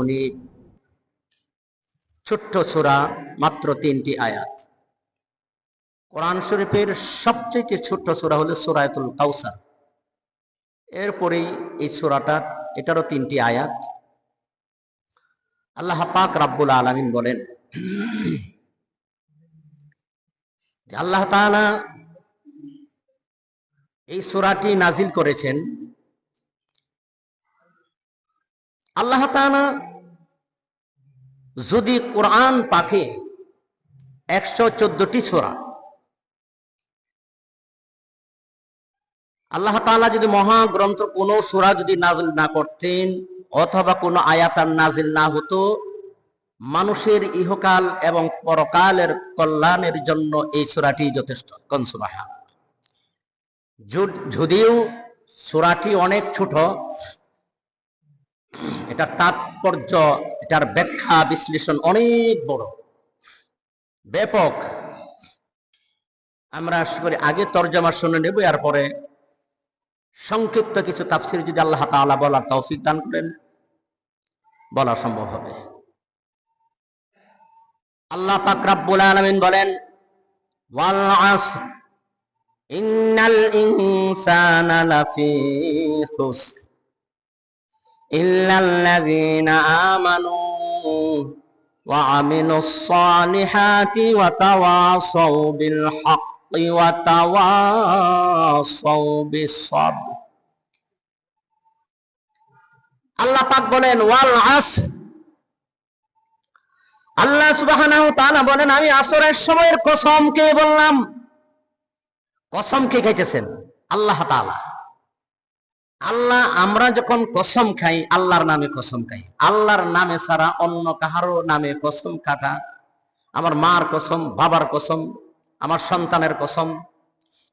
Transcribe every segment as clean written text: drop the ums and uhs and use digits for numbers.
উনি ছোট্ট সূরা, মাত্র 3টি আয়াত। কোরআন শরীফের সবচেয়ে ছোট্ট সূরা হলো সূরাতুল কাউসার। এরপরেই এই সূরাটা, এটারও 3টি আয়াত। আল্লাহ পাক রাব্বুল আলামিন বলেন, আল্লাহ তাআলা এই সূরাটি নাজিল করেছেন। আল্লাহ তাআলা যদি কোরআন পাকে 114টি সূরা, আল্লাহ তাআলা যদি মহাগ্রন্থ কোন সূরা যদি নাজিল না করতেন অথবা কোন আয়াত নাজিল না হতো, মানুষের ইহকাল এবং পরকালের কল্যাণের জন্য এই সূরাটি যথেষ্ট। কোন সুবহান। যদিও সূরাটি অনেক ছোট, এটার তাৎপর্য, এটার ব্যাখ্যা বিশ্লেষণ অনেক বড়, ব্যাপক। আমরা আশা করি আগে তরজমা শুনে নেব, এরপরে সংক্ষিপ্ত কিছু তাফসীর যদি আল্লাহ তাআলা বলার তৌফিক দান করেন, বলা সম্ভব হবে। আল্লাহ পাক রব্বুল আলামিন বলেন, ওয়াল আসর ইন্নাল ইনসানা লাফি খুসর ইল্লাল্লাযীনা আমানু ওয়া আমিলুস সালিহাতি ওয়া তাওয়াসাউ বিল হাক্কি ওয়া তাওয়াসাউ বিস সাবর। আল্লাহ পাক বলেন ওয়াল আসর, আল্লাহ সুবহানাহু ওয়া তাআলা বলেন আমি আসরের সময়ের কসম কে বললাম। কসম কে খাইতেছেন? আল্লাহ তাআলা। আল্লাহ, আমরা যখন কসম খাই আল্লাহর নামে কসম খাই। আল্লাহর নামে ছাড়া অন্য কাহারো নামে কসম কাটা, আমার মার কসম, বাবার কসম, আমার সন্তানের কসম,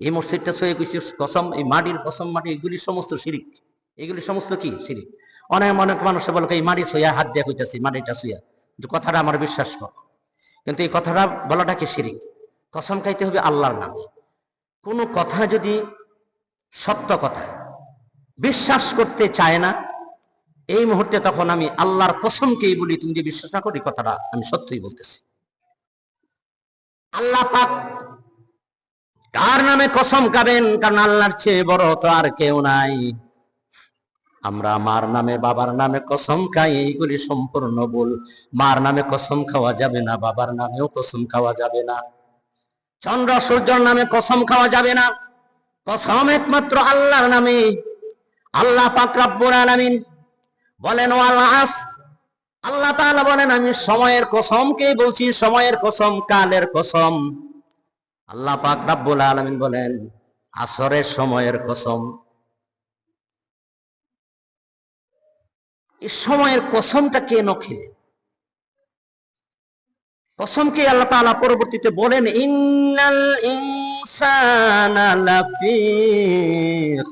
এই মসজিদটা সয়ে কিছু কসম, এই মাটির কসম, মাটি, এগুলি সমস্ত শিরিক। এগুলি সমস্ত কি শিরিক। অনেক অনেক মানুষ বলে এই মাটি সইয়া হাত দিয়ে হইতেছি, মাটিটা সইয়া, কথাটা আমার বিশ্বাস কর, কিন্তু এই কথাটা বলাটা কি শিরিক। কসম খাইতে হবে আল্লাহর নামে। কোন কথা যদি সত্য কথা বিশ্বাস করতে চায় না, এই মুহূর্তে তখন আমি আল্লাহর কসমকেই বলি, তুমি যে বিশ্বাস না করি কথাটা আমি সত্যই বলতেছি। আল্লাহ পাক কার নামে কসম খাবেন? কারণ আল্লাহর চেয়ে বড় তো আর কেউ নাই। আমরা মার নামে, বাবার নামে কসম খাই, এইগুলি সম্পূর্ণ ভুল। মার নামে কসম খাওয়া যাবে না, বাবার নামেও কসম খাওয়া যাবে না, চন্দ্র সূর্যের নামে কসম খাওয়া যাবে না। কসম একমাত্র আল্লাহর নামে। আল্লাহ পাক রব্বুল আলামিন বলেন ওয়াল আসর, আল্লাহ তাআলা বলেন আমি সময়ের কসমকে বলছি, সময়ের কসম, কালের কসম। আল্লাহ পাক রব্বুল আলামিন বলেন আসরের সময়ের কসম। এই সময়ের কসমটা কেন খেলেন? কসমকে আল্লাহ তাআলা পরবর্তীতে বলেন ইন্নাল ইনসানা লাফি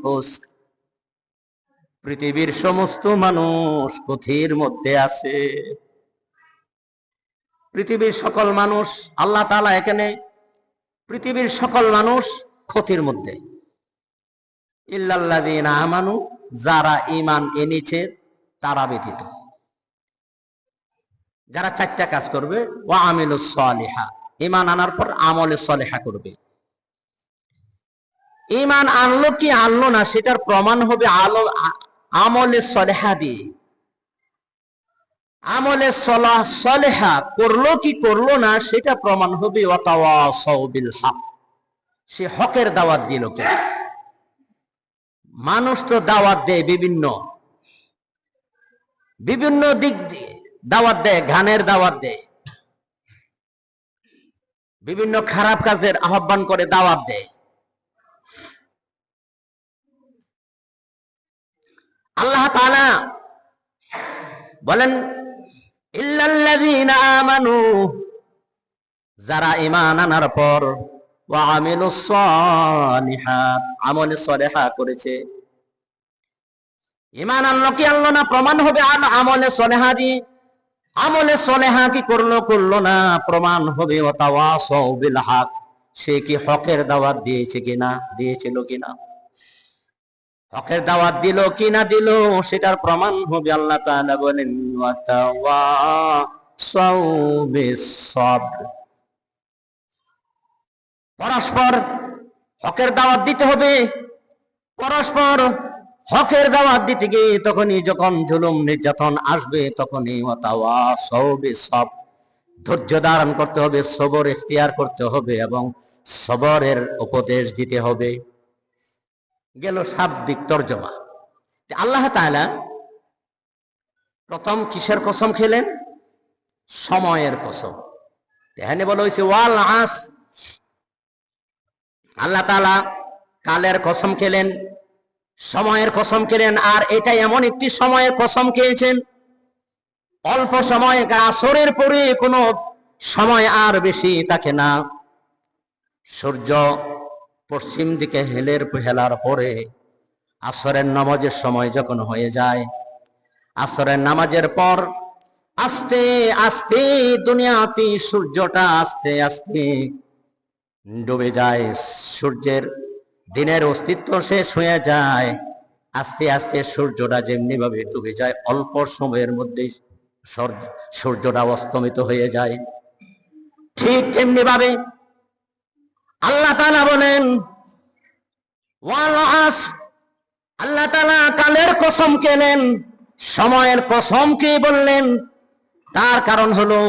খুসর, পৃথিবীর সমস্ত মানুষ ক্ষতির মধ্যে আছে। পৃথিবীর সকল মানুষ, আল্লাহ তাআলা এখানে পৃথিবীর সকল মানুষ ক্ষতির মধ্যে। ইল্লাল্লাযীনা আমানু, যারা ঈমান এনেছে তারা ব্যতীত, যারা 4টা কাজ করবে। ওয়া আমিলুস সালিহাত, ঈমান আনার পর আমলে সালেহা করবে। ঈমান আনলো কি আনলো না সেটার প্রমাণ হবে আমলে সালেহা দিয়ে। আমলে সালেহা করলো কি করলো না সেটা প্রমাণ হবে ওয়া তাওয়াসাউ বিল হক, সে হকের দাওয়াত দিল কে। মানুষ তো দাওয়াত দেয় বিভিন্ন দিক দিয়ে দাওয়াত দেয়, গানের দাওয়াত দেয়, বিভিন্ন খারাপ কাজের আহ্বান করে দাওয়াত দেয়। আল্লাহ তাআলা বলেন ইল্লাল্লাযীনা আমানু, যারা ঈমান আনার পর ওয়া আমিলুস সালিহাত, আমলে সালেহা করেছে। ঈমান আনলো কি আনলো না প্রমাণ হবে আমলে সালেহা দিয়ে। আমলে সালেহা কি করলো করলো না প্রমাণ হবে ওয়া তাওয়াসাউ বিল হক, সে কি হকের দাওয়াত দিয়েছে কিনা, দিয়েছিল কিনা। হকের দাওয়াত দিল কি না দিল সেটার প্রমাণ হবে। আল্লাহ তাআলা বলেন ওয়াতাওয়াসাউ বিস-সাবর, পরস্পর হকের দাওয়াত দিতে হবে। পরস্পর হকের দাওয়াত দিতে গিয়ে তখনই যখন জুলুম নির্যাতন আসবে তখনই ওয়াতাওয়াসাউ বিস-সাবর, ধৈর্য ধারণ করতে হবে, সবর ইখতিয়ার করতে হবে এবং সবরের উপদেশ দিতে হবে। গেল শাব্দিক তর্জমা। আল্লাহ তাআলা প্রথম কিসের কসম খেলেন? সময়ের কসম। এখানে বলা হয়েছে ওয়াল আস, আল্লাহ তাআলা কালের কসম খেলেন, সময়ের কসম খেলেন। আর এটা এমন একটি সময়ের কসম খেয়েছেন, অল্প সময়, আসরের পরে কোনো সময় আর বেশি থাকে না। সূর্য পশ্চিম দিকে হেলার পরে আসরের নামাজের সময় যখন হয়ে যায়, আসরের নামাজের পর আস্তে আস্তে দুনিয়াতে সূর্যটা আস্তে আস্তে ডুবে যায়, সূর্যের দিনের অস্তিত্ব শেষ হয়ে যায়। আস্তে আস্তে সূর্যটা যেমনি ভাবে ডুবে যায়, অল্প সময়ের মধ্যেই সূর্যটা অস্তমিত হয়ে যায়। ঠিক তেমনি ভাবে আল্লাহ তাআলা বলেন ওয়াল আস, আল্লাহ তাআলা কালের কসম খেলেন, সময়ের কসম কে বললেন? তার কারণ হলো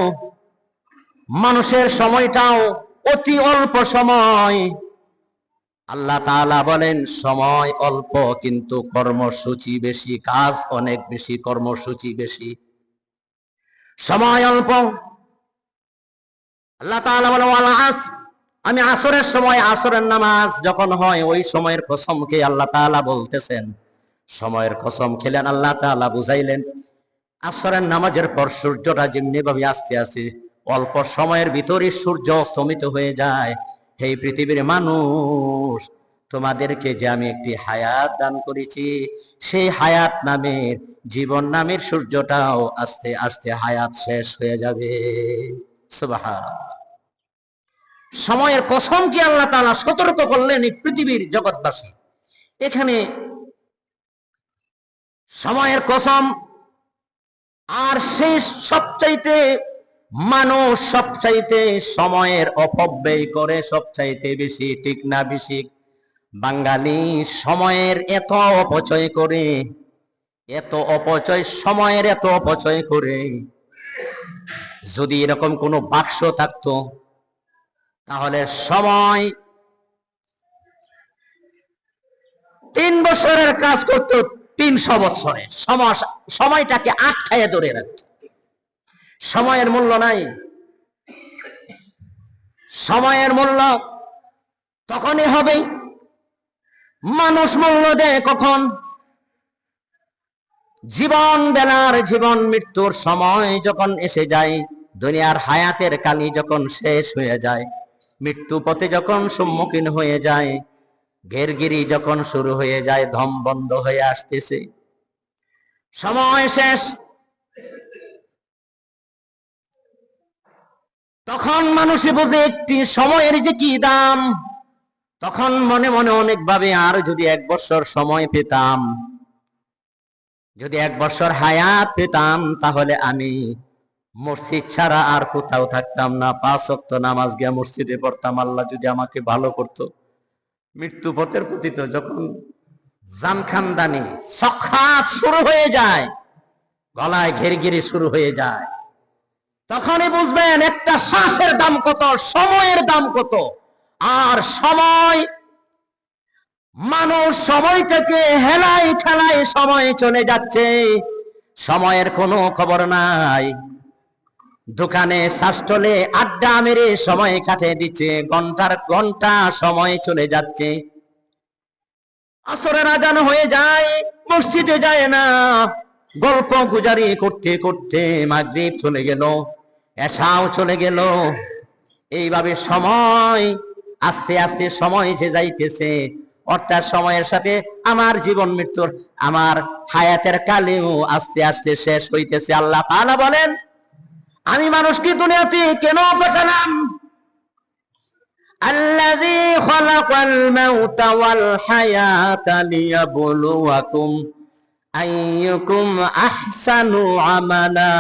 মানুষের সময়টাও অতি অল্প সময়। আল্লাহ তাআলা বলেন সময় অল্প কিন্তু কর্মসূচি বেশি, কাজ অনেক বেশি, কর্মসূচি বেশি। সময় অল্প, আল্লাহ তাআলা বলেন ওয়াল আস, আমি আসরের সময়, আসরের নামাজ যখন হয় ওই সময়ের কসমকে আল্লাহ তাআলা বলতেছেন। সময়ের কসম খেলেন, আল্লাহ তাআলা বুঝাইলেন আসরের নামাজের পর সূর্যটা যেমনি ভাবে আস্তে আস্তে অল্প সময়ের ভিতরে সূর্য অস্তমিত হয়ে যায়। হে পৃথিবীর মানুষ, তোমাদেরকে যে আমি একটি হায়াত দান করেছি, সেই হায়াত নামের, জীবন নামের সূর্যটাও আস্তে আস্তে হায়াত শেষ হয়ে যাবে। সুবহানাল্লাহ। সময়ের কসম কি আল্লাহ তাআলা সতর্ক করলেন এই পৃথিবীর জগৎবাসী। এখানে সময়ের কসম। আর সেই সবচাইতে মানুষ সবচাইতে সময়ের অপব্যয় করে সবচাইতে বেশি, ঠিক না বেশি? বাঙালি সময়ের এত অপচয় করে, এত অপচয়, সময়ের এত অপচয় করে। যদি এরকম কোনো বাক্স থাকতো তাহলে সময় 3 বছরের কাজ করতো 300 বছরে, সময়টাকে আটকায় ধরে রাখত। সময়ের মূল্য নাই। সময়ের মূল্য তখনই হবে, মানুষ মূল্য দেয় কখন? জীবন বেলার, জীবন মৃত্যুর সময় যখন এসে যায়, দুনিয়ার হায়াতের কালি যখন শেষ হয়ে যায়, মৃত্যু পথে যখন সম্মুখীন হয়ে যায়, ঘেরগিরি যখন শুরু হয়ে যায়, দম বন্ধ হয়ে আসতেছে, সময় শেষ, তখন মানুষে বোঝে একটি সময়ের যে কি দাম। তখন মনে মনে অনেক ভাবে আর যদি 1 বছর সময় পেতাম, যদি 1 বছর হায়াত পেতাম, তাহলে আমি মসজিদ ছাড়া আর কোথাও থাকতাম না, 5 ওয়াক্ত নামাজ গিয়ে মসজিদে পড়তাম। আল্লাহ যদি আমাকে ভালো করতো। মৃত্যু পথের পতিত যখন জানখানদানি সখাত শুরু হয়ে যায়, গলায় ঘেরঘিরি শুরু হয়ে যায়, তখনই বুঝবেন একটা শ্বাসের দাম কত, সময়ের দাম কত। আর সময়, মানুষ সময় থেকে হেলাই খেলায় সময় চলে যাচ্ছে, সময়ের কোনো খবর নাই। দোকানে শাসটলে আড্ডা মেরে সময় কাটিয়ে দিচ্ছে, ঘন্টার ঘন্টা সময় চলে যাচ্ছে। আসরের আজান হয়ে যায়, মসজিদে যায় না, গল্প গুজারি করতে করতে মাগরিব চলে গেল, এশাও চলে গেল। এইভাবে সময় আস্তে আস্তে সময় যে যাইতেছে, অর্থাৎ সময়ের সাথে আমার জীবন মৃত্যুর, আমার হায়াতের কালেও আস্তে আস্তে শেষ হইতেছে। আল্লাহ তাআলা বলেন আমি মানুষকে দুনিয়াতে কেন পাঠালাম? আল্লাযী খালাকাল মাউতা ওয়াল হায়াতা লিয়াবলুয়াকুম আইয়ুকুম আহসানু আমালা।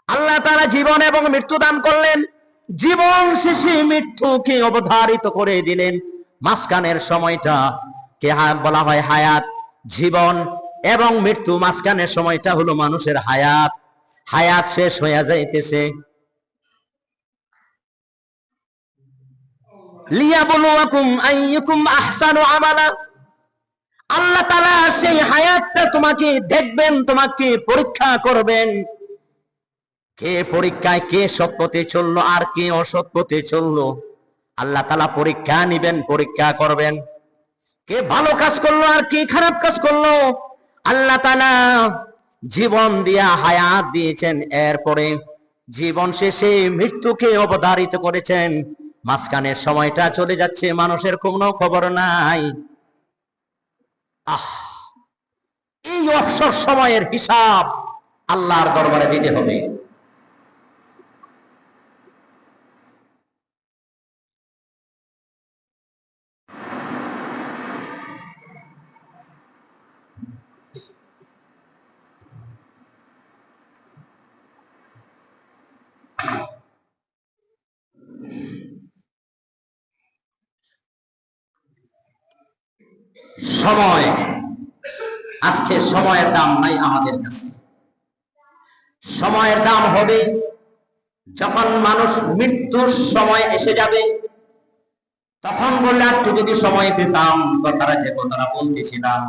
আল্লাহ তাআলা জীবন এবং মৃত্যু দান করলেন, জীবন শেষে মৃত্যুকে অবধারিত করে দিলেন। মাঝখানের সময়টা কে বলা হয় হায়াত, জীবন এবং মৃত্যু মাঝখানের সময়টা হলো মানুষের হায়াত। হায়াত শেষ হয়ে যাইতেছে, লিয়াবলুয়াকুম আইয়ুকুম আহসানু আমালা। আল্লাহ তাআলা সেই হায়াতটা তোমাকে দেখবেন, তোমাকে পরীক্ষা করবেন। কে পরীক্ষায়, কে সৎ পথে চললো আর কে অসৎ পথে চললো, আল্লাহ তাআলা পরীক্ষা নিবেন, পরীক্ষা করবেন। কে ভালো কাজ করলো আর কে খারাপ কাজ করলো, আল্লাহ তাআলা জীবন দিয়া হায়াত দিয়েছেন, এরপরে জীবন শেষে মৃত্যুকে অবধারিত করেছেন। মাঝখানের সময়টা চলে যাচ্ছে, মানুষের কোনো খবর নাই। এই অবসর সময়ের হিসাব আল্লাহর দরবারে দিতে হবে। সময়, আজকে সময়ের দাম নাই আমাদের কাছে। সময়ের দাম হবে যখন মানুষ মৃত্যুর সময় এসে যাবে, তখন বললে একটু যদি সময় পেতাম, কথাটা যে কথাটা বলতেছিলাম।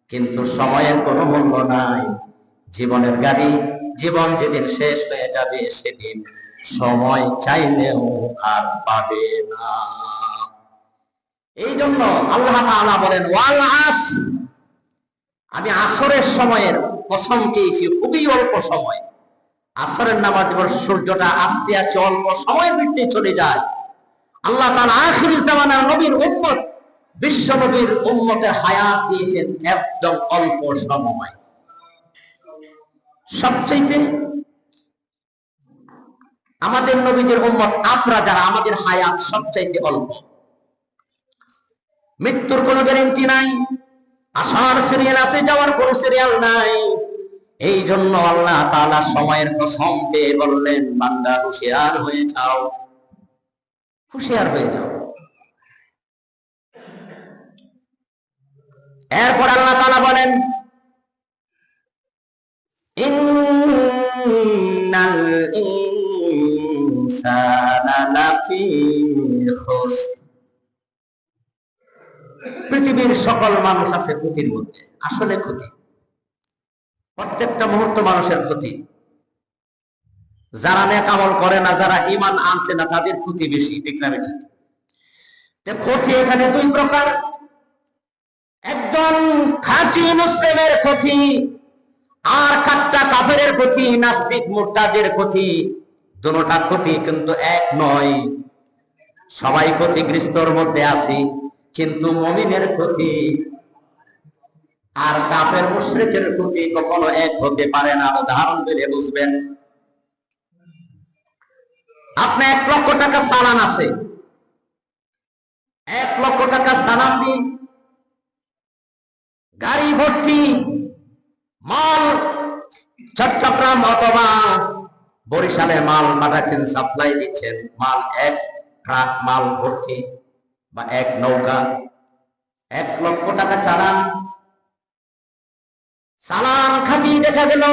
কিন্তু সময়ের কোনো মূল্য নাই। জীবনের গাড়ি, জীবন যেদিন শেষ হয়ে যাবে সেদিন সময় চাইলেও আর পাবে না। এই জন্য আল্লাহ তাআলা বলেন ওয়াল আসর, আমি আসরের সময়ের কসম খেয়েছি, খুবই অল্প সময়। আসরের নামাজ পর সূর্যটা আস্তে আস্তে অল্প সময়ের মধ্যে চলে যায়। আল্লাহ তাআলা আখির জামানার নবীর উম্মত, বিশ্ব নবীর উম্মতের হায়াত দিয়েছেন একদম অল্প সময়। সবচেয়ে আমাদের নবীদের উম্মত আমরা যারা, আমাদের হায়াত সবচাইতে অল্প। মৃত্যুর কোনো গ্যারান্টি নাই, আসার সিরিয়াল আছে, যাওয়ার কোনো সিরিয়াল নাই। এই জন্য আল্লাহ তাআলা সময়ের কসম খেয়ে বললেন, বান্দা হুঁশিয়ার হয়ে যাও, হুঁশিয়ার হয়ে যাও। এরপর আল্লাহ তাআলা বলেন ইন্নাল ইনসানা লাফি খুসর, পৃথিবীর সকল মানুষ আছে ক্ষতির মধ্যে। আসলে ক্ষতি, প্রত্যেকটা মুহূর্ত মানুষের ক্ষতি। যারা নেক আমল করে না, যারা ঈমান আনছে না, তাদের ক্ষতি বেশি, ঠিক না ঠিক? ক্ষতি এখানে দুই প্রকার। একজন খাঁটি মুসলিমের ক্ষতি, আর কাট্টা কাফেরের ক্ষতি, নাস্তিক মুরতাদের ক্ষতি। দুটোটা ক্ষতি কিন্তু এক নয়। সবাই ক্ষতিগ্রস্তর মধ্যে আছি, কিন্তু মুমিনের ক্ষতি আর কাফের মুশরিকের ক্ষতি কখনো এক হতে পারে না। উদাহরণ দিলে বুঝবেন। আপনি 1 লক্ষ টাকা চালান আছে, 1 লক্ষ টাকা চালান দিন, গাড়ি ভর্তি মাল, চট্টগ্রাম অথবা বরিশালে মাল পাঠাচ্ছেন, সাপ্লাই দিচ্ছেন, মাল 1 ট্রাক মাল ভর্তি বা 1 নৌকা, 1 লক্ষ টাকা চালান। চালান খাঁটি দেখা গেল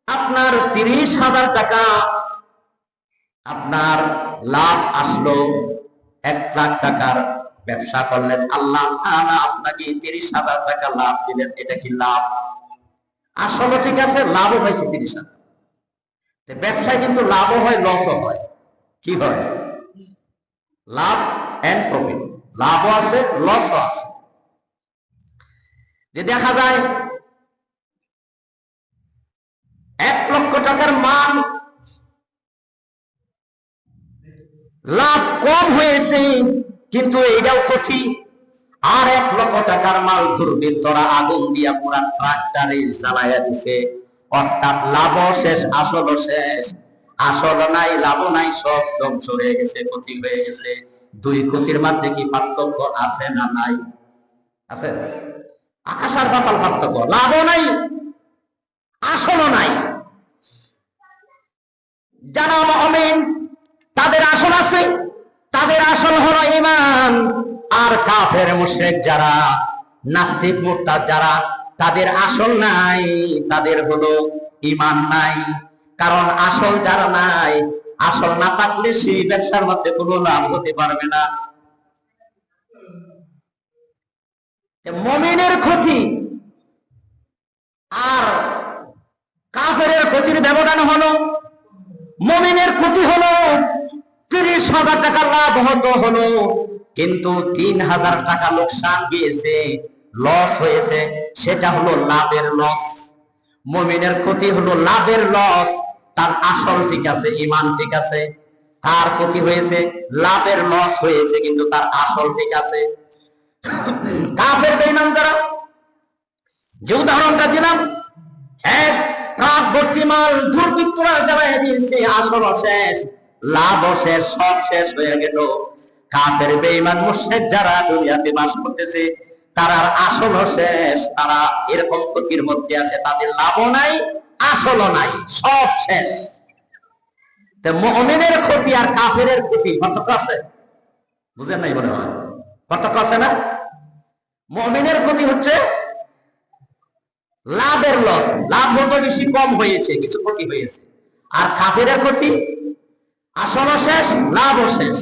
আপনার 30,000 টাকা, আপনার লাভ আসলো 1 লাখ টাকার ব্যবসা করলেন। আল্লাহ তাআলা আপনাকে 30,000 টাকা লাভ দিলেন, এটা কি লাভ? আসলে ঠিক আছে, লাভও হয়েছে 30,000। ব্যবসায় কিন্তু লাভও হয়, লসও হয়। কি হয়? লাভ এন্ড প্রফিট, লাভও আছে, লসও আছে। যে দেখা যায় 1 লক্ষ টাকার মাল লাভ কম হয়েছে, কিন্তু এটাও ক্ষতি। আর 1 লক্ষ টাকার মাল দুর্বৃত্তরা আগুন দিয়া পুরা ট্রাক্টরে জ্বালাইয়া দিছে, অর্থাৎ লাভও শেষ, আসলও শেষ। আসল নাই, লাভ নাই, সব ধ্বংস হয়ে গেছে, ক্ষতি হয়ে গেছে। দুই ক্ষতির মধ্যে কি পার্থক্য আছে না নাই? আছে। আকাশ আর পাতাল পার্থক্য। লাভও নাই, আসলও নাই। যারা মুমিন তাদের আসল আছে, তাদের আসল হলো ঈমান। আর কাফের মুশরিক যারা, নাস্তিক মুরতাদ যারা, তাদের আসল নাই, তাদের হলো ঈমান নাই। কারণ আসল যার নাই, আসল না থাকলে সেই ব্যবসার মধ্যে কোনো লাভ হতে পারবে না। মুমিনের ক্ষতি আর কাফেরের ক্ষতির ব্যবধান হলো, মুমিনের ক্ষতি হলো 30,000 টাকা লাভ হলো, কিন্তু 3,000 টাকা লোকসান গিয়েছে, লস হয়েছে, সেটা হলো লাভের লস। মুমিনের ক্ষতি হলো লাভের লস, তার আসল ঠিক আছে, ঈমান ঠিক আছে। তার ক্ষতি হয়েছে, লাভের লস হয়েছে, কিন্তু তার আসল ঠিক আছে। কাফের বেঈমান যারা, যে উদাহরণটা দিলাম, এক ট্রাক ভর্তি মাল দুর্বৃত্তরা জ্বালিয়ে দিয়েছে, আসল শেষ, লাভ শেষ, সব শেষ হয়ে গেল। কাফের বেঈমান মুশরিক যারা দুনিয়াতে বাস করতেছে, তারা আসল শেষ, তারা এরকম ক্ষতির মধ্যে আছে, তাদের লাভও নাই, আসলও নাই, সব শেষ। তো মুমিনের ক্ষতি আর কাফেরের ক্ষতি পার্থক্য আছে? বুঝেন নাই মনে হয়? পার্থক্য আছে না? মুমিনের ক্ষতি হচ্ছে লাভের লস, লাভ হতো বেশি, কম হয়েছে, কিছু ক্ষতি হয়েছে। আর কাফেরের ক্ষতি আসলও শেষ, লাভও শেষ।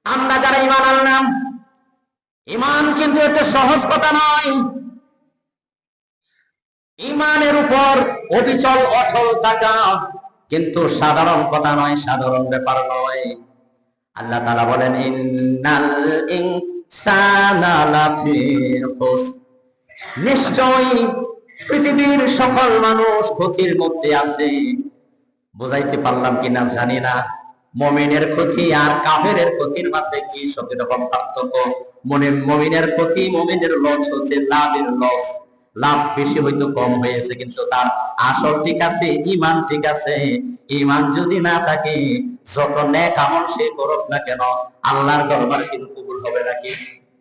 আমরা যারা ঈমান আনলাম, ঈমান কিন্তু একটা সহজ কথা নয়। ঈমানের উপর অবিচল অটল থাকা কিন্তু সাধারণ কথা নয়, সাধারণ ব্যাপার নয়। আল্লাহ তাআলা বলেন, ইন্নাল ইনসানা লাফি খুসর, নিশ্চয়ই পৃথিবীর সকল মানুষ ক্ষতির মধ্যে আছে। বুঝাইতে পারলাম কিনা জানি না। মুমিনের ক্ষতি আর কাফেরের ক্ষতির মধ্যে কি রকম পার্থক্য? মুমিনের ক্ষতি, মুমিনের লস হচ্ছে লাভের লস, লাভ বেশি হয়তো কম হয়েছে, কিন্তু তার আসল ঠিক আছে, ঈমান ঠিক আছে। ঈমান যদি না থাকে, যত নেক আমল সে করুক না কেন, আল্লাহর দরবার কিন্তু কবুল হবে নাকি?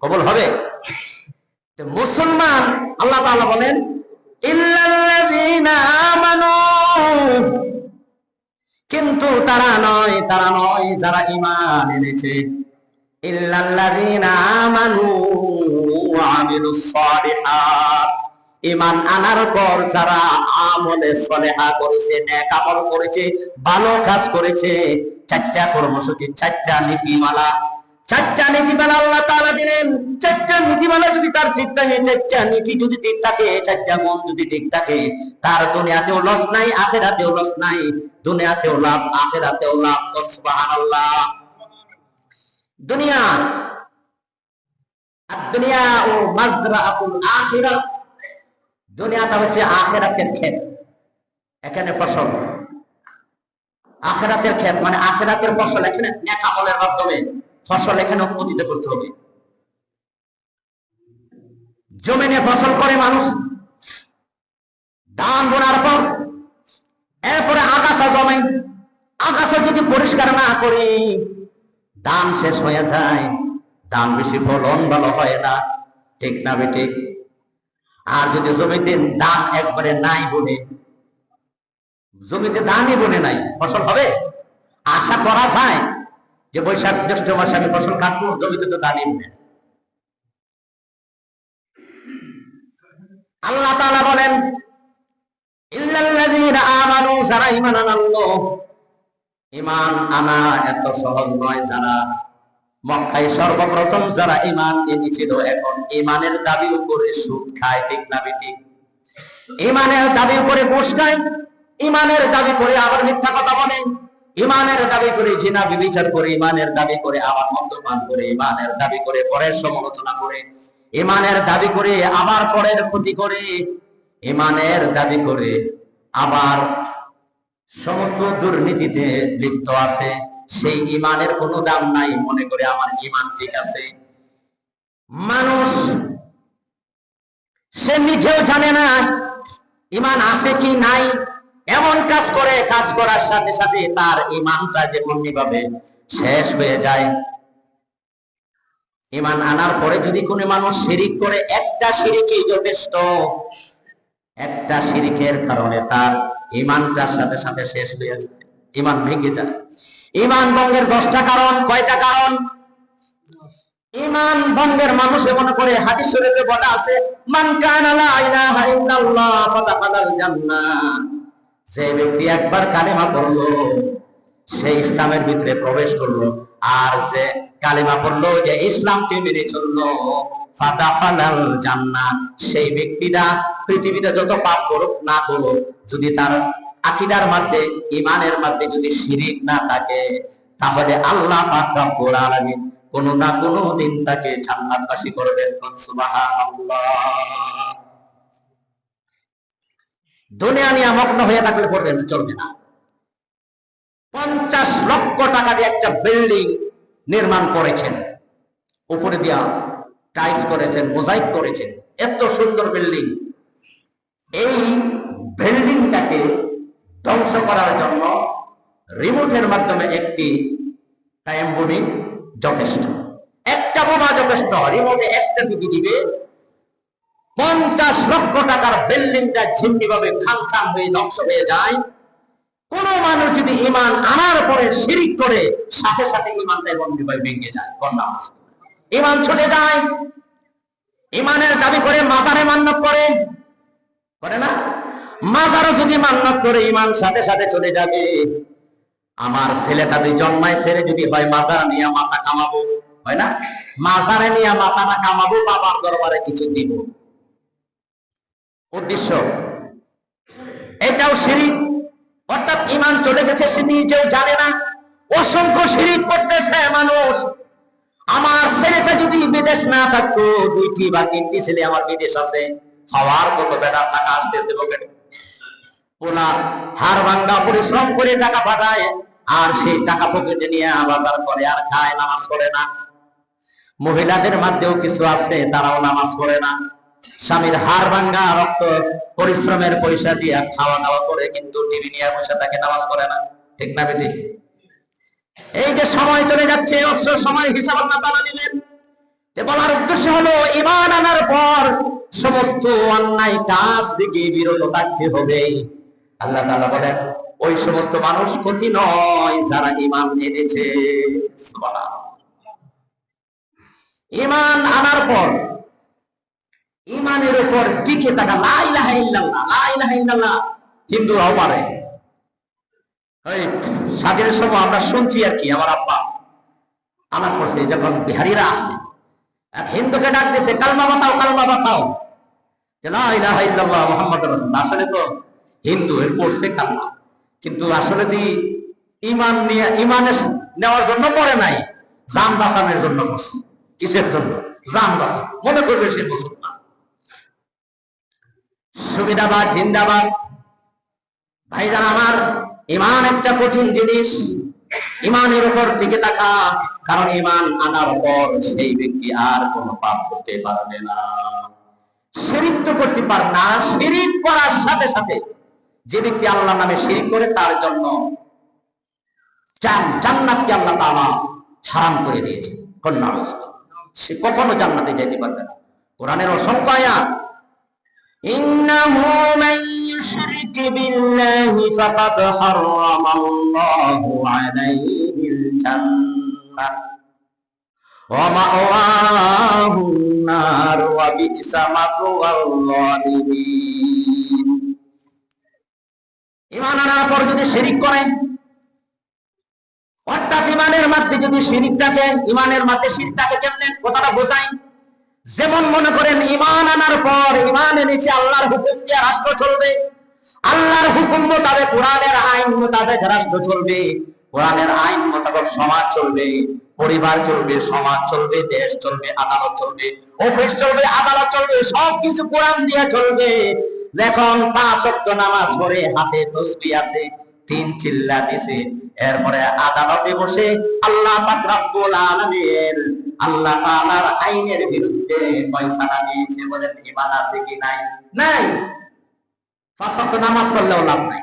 কবুল হবে? মুসলমান, আল্লাহ তাআলা বলেন, ইল্লাল্লাযীনা আমানু, কিন্তু তারা নয় যারা ঈমান এনেছে। ইল্লাল্লাযীনা আমানু ওয়া আমিলুস সালিহাত, ঈমান আনার পর যারা আমলে সলেহা করেছে, নেক আমল করেছে, ভালো কাজ করেছে, 4টা কর্মসূচি, 4টা নীতিমালা, 4টা নীতিমালা আল্লাহ তাআলা দিলেন। 4টা নীতিমালা যদি তার ঠিক থাকে, 4টা নীতি যদি ঠিক থাকে, 4টা গুণ যদি ঠিক থাকে, তার দুনিয়াতেও লস নাই, আখিরাতেও লস নাই। দুনিয়াতেও লাভ, আখিরাতেও লাভ। সুবহানাল্লাহ। দুনিয়া, দুনিয়া ও মাজরাআতুল আখিরাহ, দুনিয়াটা হচ্ছে আখিরাতের ক্ষেত। এখানে ফসল, আখিরাতের ক্ষেত মানে আখিরাতের ফসল। এখানে নেক আমলের মাধ্যমে ফসল এখানে উৎপাদিত করতে হবে। জমিনে ফসল করে মানুষ, ধান বোনার পর এরপরে আগাছা জমে, আগাছা যদি পরিষ্কার না করি, ধান শেষ হয়ে যায়, ধান বেশি ফলন ভালো হয় না, ঠিক না বেঠিক? আর যদি জমিতে ধান একবারে নাই বনে, জমিতে ধানই বনে নাই, ফসল হবে? আশা করা যায় যে বৈশাখ জ্যৈষ্ঠ মাসে আমি ফসল কাটবো, জমিতে তো ধানই বনে। আল্লাহ তাআলা বলেন, ইল্লাল্লাযীনা আমানু, যারা ঈমান আনলো। ঈমান আনা এত সহজ নয়। যারা মক্কায় সর্বপ্রথম যারা ঈমান এনেছিল, এখন ঈমানের দাবি উপরে সুদ খায়, ঠিক না বেঠিক? ঈমানের দাবি করে ঘুষ খায়, ঈমানের দাবি করে আবার মিথ্যা কথা বলে, ঈমানের দাবি করে জিনা ব্যভিচার করে, ঈমানের দাবি করে আবার মদ্যপান করে, ঈমানের দাবি করে পরের সমালোচনা করে, ঈমানের দাবি করে আবার পরের ক্ষতি করে, ঈমানের দাবি করে আবার সমস্ত দুর্নীতিতে লিপ্ত আছে। সেই ঈমানের কোনো দাম নাই, মনে করে আমার ঈমান ঠিক আছে। মানুষ সে নিজেও জানে না ঈমান আছে কি নাই, এমন কাজ করে, কাজ করার সাথে সাথে তার ঈমানটা যেমনি ভাবে শেষ হয়ে যায়। ঈমান আনার পরে যদি কোনো মানুষ শিরিক করে, একটা শিরিকই যথেষ্ট, একটা শিরিকের কারণে তার ঈমানটার সাথে সাথে শেষ হয়ে যায়, ঈমান ভেঙে যায়। ঈমান ভঙ্গের 10টা কারণ। কয়টা কারণ? ঈমান ভঙ্গের মানুষে মনে করে, হাদিস শরীফে বলা আছে, মান কানা লা ইলাহা ইল্লাল্লাহ ফাদাখালাল জান্নাহ, যে ব্যক্তি একবার কালেমা পড়লো সে ইসলামের ভিতরে প্রবেশ করলো। আর যে কালেমা পড়লো, যে ইসলামকে মেনে চললো, ফাদাখালাল জান্নাহ, সেই ব্যক্তিটা পৃথিবীতে যত পাপ করুক না করুক, যদি তার আকীদার মধ্যে, ঈমানের মধ্যে যদি শিরিক না থাকে, তাহলে আল্লাহ পাক রব্বুল আলামিন কোনো না কোনো দিন তাকে জান্নাতবাসী করবেন। সুবহানাল্লাহ। দুনিয়া নিয়ে মগ্ন হয়ে থাকলে পড়বেন, চলবে না। 50 লক্ষ টাকা দিয়ে একটা বিল্ডিং নির্মাণ করেছেন, উপরে দিয়া টাইলস করেছেন, মোজাইক করেছেন, এত সুন্দর বিল্ডিং। এই বিল্ডিংটাকে ধ্বংস করার জন্য রিমোটের মাধ্যমে একটি টাইম বোমিং যথেষ্ট, একটা বোমা যথেষ্ট। রিমোটে একটা টিপি দিবে, 50 লক্ষ টাকার বিল্ডিংটা ঝিমনি ভাবে খান খান হয়ে ধ্বংস হয়ে যায়। কোন মানুষ যদি ঈমান আনার পরে শিরিক করে, সাথে সাথে ঈমানটা এমনি ভাবে ভেঙে যায়, ঈমান ছুটে যায়। ঈমানের দাবি করে মাজারে মান্নত করে, করে না? মাজারও যদি মান্নত করে, ঈমান সাথে সাথে চলে যাবে। আমার ছেলেটা যদি জন্মায়, ছেলে যদি হয় মাজার নিয়ে মাথা কামাবো, হয় না? মাজারে নিয়ে মাথাটা কামাবো, বাবার দরবারে কিছু দিব, উদ্দেশ্য এটাও শিরিক। অর্থাৎ ঈমান চলে গেছে, সে নিজেও জানে না। অসংখ্য শিরিক করতেছে মানুষ। আমার ছেলেটা যদি বিদেশ না থাকতো, 2টি বা 3টি ছেলে আমার বিদেশ আছে, খাওয়ার কত বেটার টাকা আসতেছে পকেটে, ওরা হাড় ভাঙ্গা পরিশ্রম করে টাকা পাঠায়, আর সেই টাকা পকেটে নিয়ে বাজার করে আর খায়, নামাজ পড়ে না। মহিলাদের মধ্যেও কিছু আছে, তারাও নামাজ পড়ে না। স্বামীর হাড় ভাঙ্গা রক্ত পরিশ্রমের পয়সা দিয়ে খাওয়া দাওয়া করে, কিন্তু টিভি নিয়ে বসে থাকে, নামাজ পড়ে না। ঠিক না বেটি? এই যে সময় চলে যাচ্ছে, অবসর সময় হিসাব আল্লাহ তাআলা দিবেন। বলার উদ্দেশ্য হলো, ঈমান আনার পর সমস্ত অন্যায় কাজ থেকে বিরত থাকতে হবে। আল্লাহ তাআলা বলেন, ওই সমস্ত মানুষ ক্ষতি নয় যারা ঈমান এনেছে। সুবহানাল্লাহ। ঈমান আনার পর ঈমানের উপর টিকে থাকা, লা ইলাহা ইল্লাল্লাহ, লা ইলাহা ইল্লাল্লাহ হিন্দুরাও পারে। ওই স্বাধীনের সময় আমরা শুনছি আর কি, আমার আব্বা আনা করছে, যখন বিহারিরা আসছে, এক হিন্দুকে ডাক দিয়েছে, কালমা বাতাও, কালমা বাতাও, লা ইলাহা ইল্লাল্লাহ মুহাম্মাদুর রাসূলুল্লাহ। আসলে তো হিন্দু, এর পড়ছে কালমা, কিন্তু আসলে কি ঈমান নিয়ে, ঈমানে নেওয়ার জন্য পড়ে নাই, জান বাঁচানোর জন্য পড়ছে। কিসের জন্য? জান বাঁচানো। মনে করবে সে মুসলমান। সুবিধাবাদ জিন্দাবাদ। ভাইজান আমার, ঈমান একটা কঠিন জিনিস। ঈমানের উপর টিকে থাকা, কারণ ঈমান আনার পর সেই ব্যক্তি আর কোনো পাপ করতে পারবে না, শিরিক তো করতে পারবে না। শিরিক করার সাথে সাথে যে ব্যক্তি আল্লাহর নামে শিরিক করে, তার জন্য জান্নাতকে আল্লাহ তাআলা হারাম করে দিয়েছে। কন্যা, সে কখনো জান্নাতে যেতে পারবে না। কোরআনের অসংখ্য আয়াত, ইন্নাহু মান ইউশরিক বিল্লাহি ফাকাদ হারামাল্লাহু আলাইহিল জান্নাহ ওয়া মাওয়াহুন নার ওয়া বি'সা মাথওয়াল যালিমিন। ঈমান আনার পর যদি শিরিক করেন, অর্থাৎ ঈমানের মধ্যে যদি শিরিক থাকে, ঈমানের মধ্যে শিরিক থাকে কেমনে, কথাটা বোঝাই। যেমন মনে করেন, ঈমান আনার পর, ঈমান এনেছে, আল্লাহর হুকুম দিয়ে রাষ্ট্র চলবে, আল্লাহর হুকুম মোতাবেক, কোরআনের আইন মোতাবেক রাষ্ট্র চলবে, কোরআনের আইন মোতাবেক সমাজ চলবে, পরিবার চলবে, সমাজ চলবে, দেশ চলবে, আদালত চলবে, অফিস চলবে, আদালত চলবে, সবকিছু কোরআন দিয়ে চলবে। এখন 5 ওয়াক্ত নামাজ পড়ে, হাতে তসবিহ আছে, 3 চিল্লা দিছে, এরপরে আদালতে বসে আল্লাহ পাক রব্বুল আলামিন আল্লাহ তাআলার আইনের বিরুদ্ধে ফয়সালা দিয়েছে। বলেন ঈমান আছে কি নাই? নাই। 5 ওয়াক্ত নামাজ পড়লেও লাভ নাই।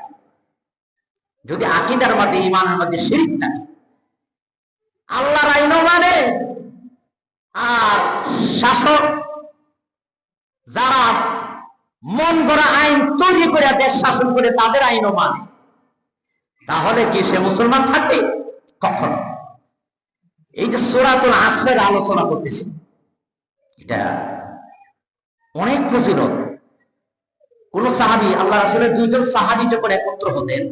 যদি আকীদার মধ্যে ঈমানের মধ্যে শিরক থাকে, আল্লাহর আইনও মানে, আর শাসক যারা মন গড়া আইন তৈরি করে দেশ শাসন করে তাদের আইনও মানে, তাহলে কি সে মুসলমান থাকবে? কখনো। এই যে সূরাতুল আসরের আলোচনা করতেছি, এটা অনেক ফজিলত। কোন সাহাবী, আল্লাহ রাসূলের দুইজন সাহাবী যখন একত্র হতেন,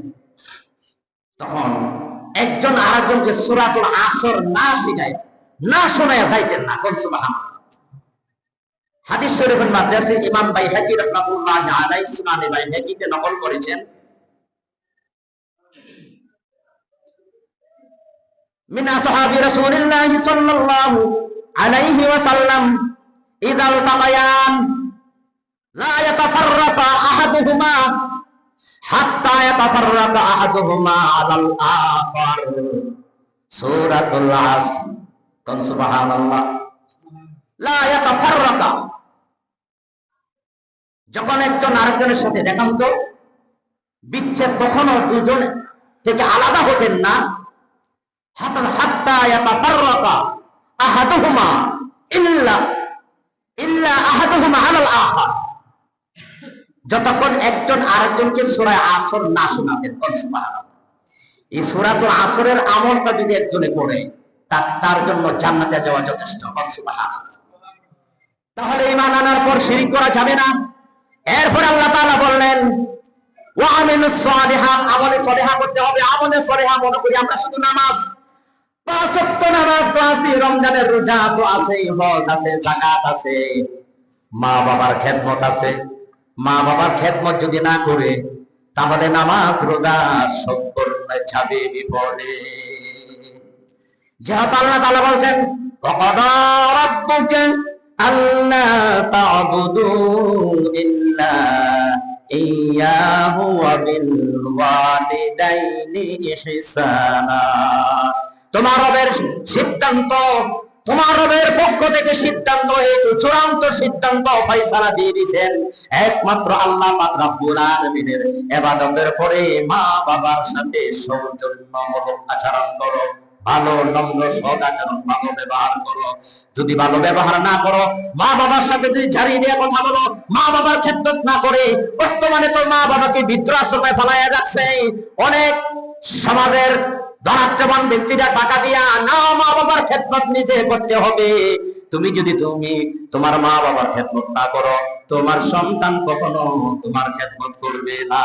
তখন একজন আরেকজনকে সূরাতুল আসর না শিখায়, না শোনায় যাইতেন না। কোন সুবহানাল্লাহ। হাদিস শরীফের মাদ্রাসে ইমাম বাইহাকী রাহমাতুল্লাহি আলাইহি সুনানে বাইহাকীতে নকল করেছেন, মিন আসহাবি রাসূলিল্লাহি সাল্লাল্লাহু আলাইহি ওয়াসাল্লাম ইযা তাকায়ান লা ইয়াতাফাররাকা আহাদুহুমা হাত্তা ইয়াতাফাররাকা আহাদুহুমা আলাল আখার। সূরাতুল আসর। কোন সুবহানাল্লাহ। লা ইয়াতাফাররাকা, যখন একজন আরেকজনের সাথে দেখা হতো, বিচ্ছেদ কখনো দুজন থেকে আলাদা হতেন না। হাত্তা ইয়াতাফাররাকা আহাদুহুমা ইল্লা আহাদুহুমা আলাল আখার, যতক্ষণ একজন আরেকজনকে সূরা আসর না শোনাতেন। সুবহানাল্লাহ। এই সূরাতুল আসরের আমলটা যদি একজনে করে, তার জন্য জান্নাতে যাওয়া যথেষ্ট। সুবহানাল্লাহ। তাহলে ঈমান আনার পর শিরক করা যাবে না। এরপর আল্লাহ তাআলা বললেন ওয়া আমিলুস সালিহাত, আমলে সালিহা করতে হবে। আমলে সালিহা মনে করি আমরা শুধু নামাজ, পাঁচ ওয়াক্ত নামাজ তো আছে, রমজানের রোজা তো আছে, হজ আছে, যাকাত আছে, মা বাবার খেদমত আছে। মা বাবার খেদমত যদি না করে, তাহলে নামাজ রোজা সম্পূর্ণ যাবে বিফলে। যেহেতু আল্লাহ তাআলা বলছেন ওয়াকাদা রাব্বুকা আল্লা তা'বুদু ইল্লা ইয়াহু ওয়া বিল ওয়ালিদাইনি ইহসানা, তোমার রবের সিদ্ধান্ত, তোমার রবের পক্ষ থেকে সিদ্ধান্ত হয়েছে, চূড়ান্ত সিদ্ধান্ত ফয়সালা দিয়ে দিয়েছেন, একমাত্র আল্লাহ পাক রব্বুল আলামিনের ইবাদতের পরে মা বাবার সাথে সৌজন্যমূলক আচরণ করো, ভালো নম্র সৎ আচরণ, ভালো ব্যবহার করো। যদি ভালো ব্যবহার না করো, মা বাবার সাথে যদি ঝাড়ি দিয়ে কথা বলো, মা বাবার খেদমত না করে, বর্তমানে তো মা বাবাকে বৃদ্ধাশ্রমে ফেলাইয়া যাচ্ছে অনেক সমাজের ধনাত্মবান ব্যক্তিরা টাকা দিয়া। না, মা বাবার খেদমত নিজে করতে হবে। তুমি যদি তোমার মা বাবার খেদমত না করো, তোমার সন্তান কখনো তোমার খেদমত করবে না।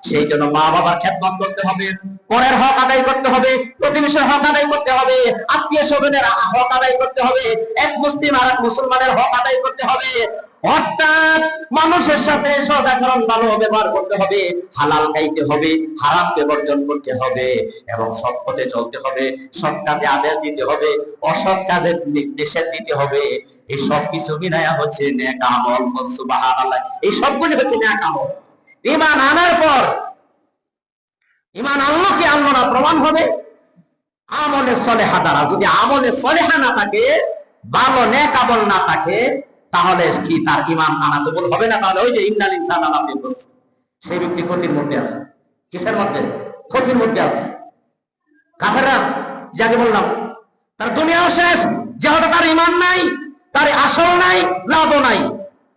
সেই জন্য মা বাবার খেদমত করতে হবে, পরের হক আদায় করতে হবে, প্রতিবেশীর হক আদায় করতে হবে, আত্মীয় স্বজনের হক আদায় করতে হবে, এক মুসলিম আর এক মুসলমানের হক আদায় করতে হবে। অর্থাৎ মানুষের সাথে সদাচরণ, ভালো ব্যবহার করতে হবে, হালাল খাইতে হবে, হারামকে বর্জন করতে হবে, এবং সৎ পথে চলতে হবে, সৎ কাজে আদেশ দিতে হবে, অসৎ কাজে নিষেধ দিতে হবে। এই সব কিছু মিলায়া হচ্ছে নেক আমল। সুবহানাল্লাহ। এই সবগুলি হচ্ছে নেক আমল। ঈমান আনার পর ঈমান আল্লাহ কি আল্লাহ না প্রমাণ হবে আমলে সলেহা দ্বারা। যদি আমলে সলেহা না থাকে, ভালো নেক আমল না থাকে, তাহলে কি তার ঈমান আনা কবুল হবে না? তাহলে ওই যে ইন্নাল ইনসানা লাফি খুসর, সেই ব্যক্তি ক্ষতির মধ্যে আছে। কিসের মধ্যে? ক্ষতির মধ্যে আছে। কাফেররা যাকে বললাম, তার দুনিয়াও শেষ, যেহেতু তার ঈমান নাই, তার আসল নাই, লাভও নাই।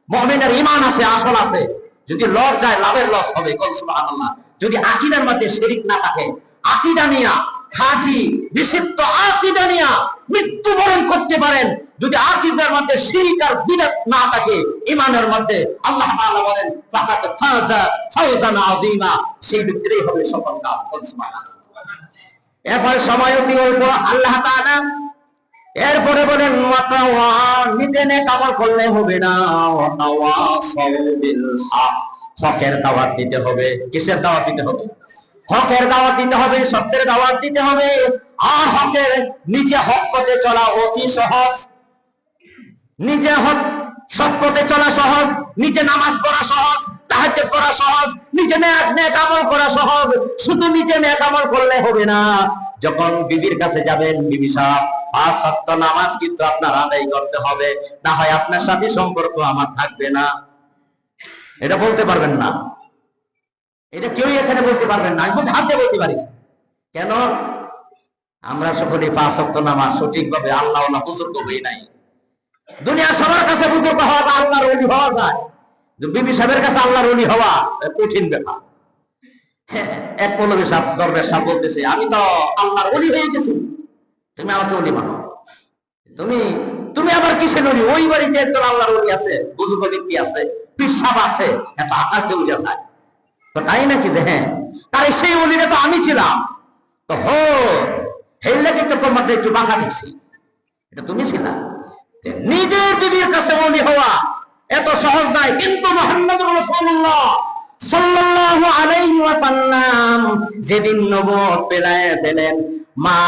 মুমিনের ঈমান আছে, আসল আছে। যদি লস যায়, লাভের লস হবে। সুবহানাল্লাহ। যদি আকীদার মধ্যে শিরক না থাকে, আকীদা নিয়া খাঁটি বিশুদ্ধ আকীদা নিয়া মৃত্যুবরণ করতে পারেন। যদি আকীদার মধ্যে শিরক আর বিদআত না থাকে, ঈমানের মধ্যে, আল্লাহ তাআলা বলেন ফাকাত ফাযা ফাওজান আযীমা, সেই ব্যক্তিরই হবে সফল কাম। সুবহানাল্লাহ। এরপর সময় অতি অল্প, আল্লাহ তাআলা এরপরে বলেন নিজে নেক আমল করলে হবে না, হকের দাওয়াত দিতে হবে। কিসের দাওয়াত দিতে হবে? হকের দাওয়াত দিতে হবে, সত্যের দাওয়াত দিতে হবে। আর হকের নিজে হক পথে চলা অতি সহজ, নিজে হক সৎ পথে চলা সহজ, নিজে নামাজ পড়া সহজ, তাহাজ্জুদ পড়া সহজ, নিজে নেক আমল করা সহজ। শুধু নিজে নেক আমল করলে হবে না। যখন বিবির কাছে যাবেন, বিবি সাহেব, 5 ওয়াক্ত নামাজ কিন্তু আপনার আদায় করতে হবে, না হয় আপনার সাথে সম্পর্ক আমার থাকবে না। এটা বলতে পারবেন না। এটা কেউ এখানে বলতে পারবেন না, আমি বলতে হাত দিয়ে বলতে পারি। কেন? আমরা সকলে 5 ওয়াক্ত নামাজ সঠিকভাবে আল্লাহ বুজুর্গ হই নাই। দুনিয়া সবার কাছে বুজুর্গ হওয়া বা আল্লাহর ওলি হওয়া যায়, বিবি সাহেবের কাছে আল্লাহর ওলি হওয়া কঠিন ব্যাপার। এক মৌলভী সাহেব, দরবেশ সাহেব বলতেছে, আমি তো আল্লাহর ওলি হয়ে গেছি, তুমি আমাকে ওলি মানো। তুমি তুমি আবার কিসের ওলি? ওই বাড়িতে একজন আল্লাহর ওলি আছে, বুজুর্গ ব্যক্তি আছে, পীর সাহেব আছে, এত আকাশ দিয়ে উঠে যায়। তো তাই নাকি? যে হ্যাঁ, আরে সেই ওলিটা তো আমি ছিলাম। তো হো হেললে কিন্তু তোমাদের একটু বাঁকা দিচ্ছি, এটা তুমি ছিলা। নিজের বিবির কাছে ওলি হওয়া এত সহজ নয়, কিন্তু মুহাম্মদুর রাসূলুল্লাহ সাল্লাল্লাহু আলাইহি ওয়াসাল্লাম যেদিন নবুয়ত পেলেন, মা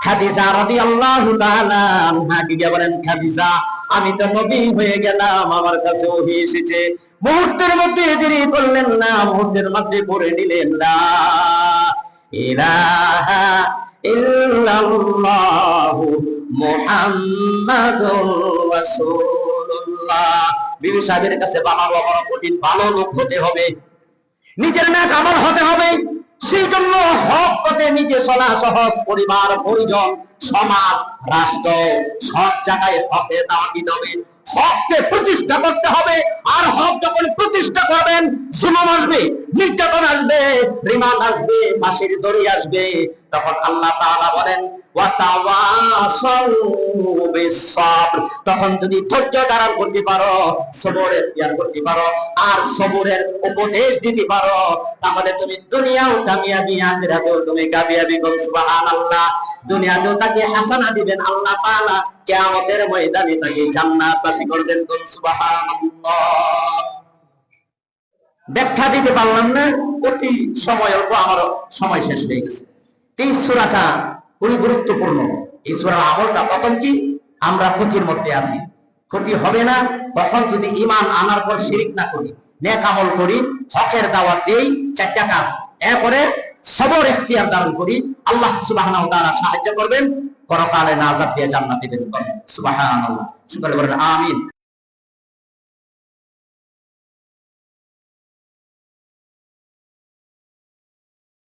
খাদিজা রাদিয়াল্লাহু তাআলা আনহা গিয়ে বলেন, খাদিজা আমি তো নবী হয়ে গেলাম, আমার কাছে ওহী এসেছে। মুহূর্তের মধ্যে দেরি করলেন না, মুহূর্তের মধ্যে পড়ে নিলেন লা ইলাহা ইল্লাল্লাহু মুহাম্মাদুর রাসূলুল্লাহ। বিবি সাহেবের কাছে বানাবো বড় কঠিন, ভালো লোক হতে হবে, নিজের নেক আমল হতে হবে। সেই জন্য হক পথে নিজে চলা সহজ, পরিবার পরিজন সমাজ রাষ্ট্র সব জায়গায় হকে দাওয়াত দিতে হবে, হককে প্রতিষ্ঠা করতে হবে। আর হক যখন প্রতিষ্ঠা করবেন, জুলুম আসবে, নির্যাতন আসবে, রিমান্ড আসবে, ফাঁসির দড়ি আসবে, তখন আল্লাহ তাআলা বলেন ওয়াতাওয়াসাউ বিস-সাবর। তখন যদি ধৈর্য ধারণ করতে পারো, সবর এখতিয়ার করতে পারো, আর সবরের উপদেশ দিতে পারো, তাহলে তুমি দুনিয়াও কামিয়াবি, আখিরাতেও তুমি কামিয়াবি। সুবহানাল্লাহ। দুনিয়াতেও তাকে হাসানা দিবেন আল্লাহ তাআলা, কিয়ামতের ময়দানে তাকে জান্নাতবাসী করবেন। সুবহানাল্লাহ। ব্যাখ্যা দিতে পারলাম না, অতি সময় অল্প, আমার সময় শেষ হয়ে গেছে। এই সূরাটা খুবই গুরুত্বপূর্ণ। এই সূরার আমলটা প্রথম কি, আমরা ক্ষতির মধ্যে আছি, ক্ষতি হবে না কখন? যদি ঈমান আনার পর শিরক না করি, নেক আমল করি, হকের দাওয়াত দেই, 4টা কাজ, এরপরে সবর এখতিয়ার ধারণ করি, আল্লাহ সুবহানাহু ওয়া তাআলা সাহায্য করবেন, পরকালে নাজাত দিয়ে জান্নাত দিবেন। সুবহানাল্লাহ। সকলে বলেন আমিন।